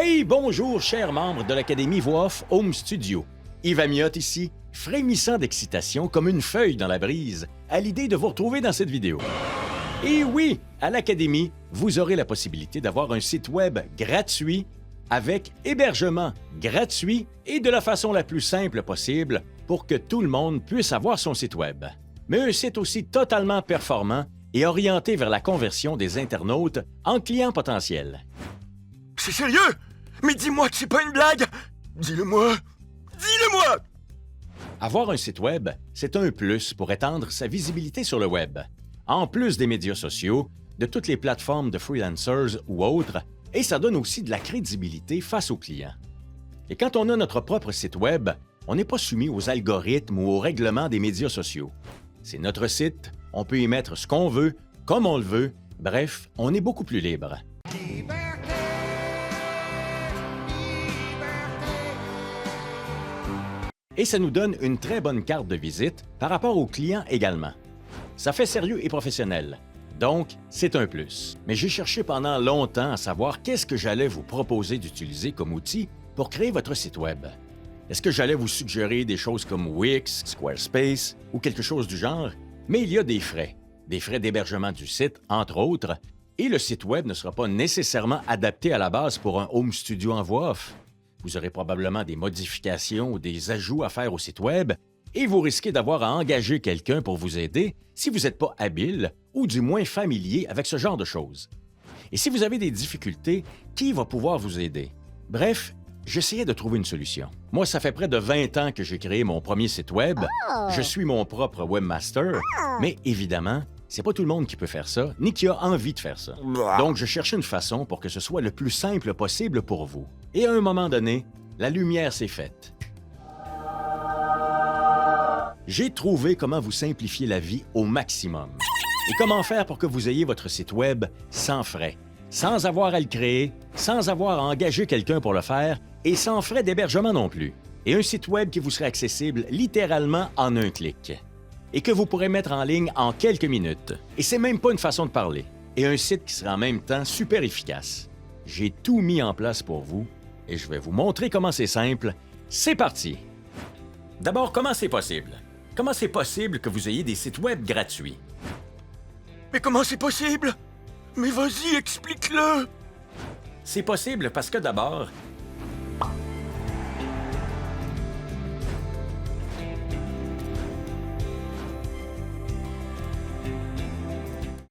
Hey, bonjour, chers membres de l'Académie Voix Off Home Studio. Yves Amiotte ici, frémissant d'excitation comme une feuille dans la brise, à l'idée de vous retrouver dans cette vidéo. Et oui, à l'Académie, vous aurez la possibilité d'avoir un site web gratuit avec hébergement gratuit et de la façon la plus simple possible pour que tout le monde puisse avoir son site web. Mais un site aussi totalement performant et orienté vers la conversion des internautes en clients potentiels. C'est sérieux? Mais dis-moi que c'est pas une blague! Dis-le-moi! Dis-le-moi! Avoir un site web, c'est un plus pour étendre sa visibilité sur le web. En plus des médias sociaux, de toutes les plateformes de freelancers ou autres, et ça donne aussi de la crédibilité face aux clients. Et quand on a notre propre site web, on n'est pas soumis aux algorithmes ou aux règlements des médias sociaux. C'est notre site, on peut y mettre ce qu'on veut, comme on le veut, bref, on est beaucoup plus libre. Et ça nous donne une très bonne carte de visite par rapport aux clients également. Ça fait sérieux et professionnel. Donc, c'est un plus. Mais j'ai cherché pendant longtemps à savoir qu'est-ce que j'allais vous proposer d'utiliser comme outil pour créer votre site web. Est-ce que j'allais vous suggérer des choses comme Wix, Squarespace ou quelque chose du genre? Mais il y a des frais d'hébergement du site, entre autres, et le site web ne sera pas nécessairement adapté à la base pour un home studio en voix off. Vous aurez probablement des modifications ou des ajouts à faire au site web et vous risquez d'avoir à engager quelqu'un pour vous aider si vous n'êtes pas habile ou du moins familier avec ce genre de choses. Et si vous avez des difficultés, qui va pouvoir vous aider? Bref, j'essayais de trouver une solution. Moi, ça fait près de 20 ans que j'ai créé mon premier site web. Je suis mon propre webmaster, mais évidemment, c'est pas tout le monde qui peut faire ça, ni qui a envie de faire ça. Donc, je cherchais une façon pour que ce soit le plus simple possible pour vous. Et à un moment donné, la lumière s'est faite. J'ai trouvé comment vous simplifier la vie au maximum. Et comment faire pour que vous ayez votre site web sans frais, sans avoir à le créer, sans avoir à engager quelqu'un pour le faire et sans frais d'hébergement non plus. Et un site web qui vous serait accessible littéralement en un clic. Et que vous pourrez mettre en ligne en quelques minutes. Et c'est même pas une façon de parler. Et un site qui sera en même temps super efficace. J'ai tout mis en place pour vous et je vais vous montrer comment c'est simple. C'est parti! D'abord, comment c'est possible? Comment c'est possible que vous ayez des sites web gratuits? Mais comment c'est possible? Mais vas-y, explique-le! C'est possible parce que d'abord,